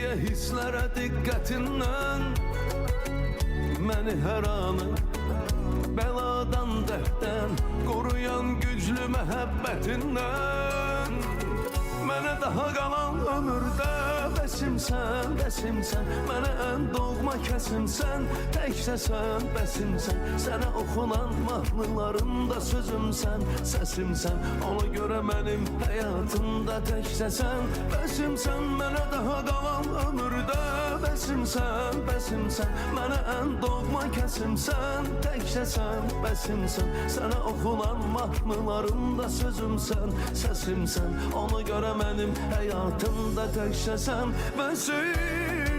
diye hislərə diqqətindən məni hər anı bəladan, dərddən qoruyan güclü məhəbbətindən mənə daha qalan ömürdə bəsimsən, bəsimsən mənə ən doğma kəsimsən, təkcəsən, bəsimsən sənə oxunan mahnılarımda sözümsən, səsimsən ona görə mənim həyatımda təkcəsən, bəsimsən mənə daha qalan ömürdə bəsimsən, bəsimsən mənə ən doğma kəsimsən, təkcəsən, bəsimsən sənə oxunan mahnılarımda sözümsən, səsimsən ona görə mənim həyatımda təkcəsən, bəsimsən.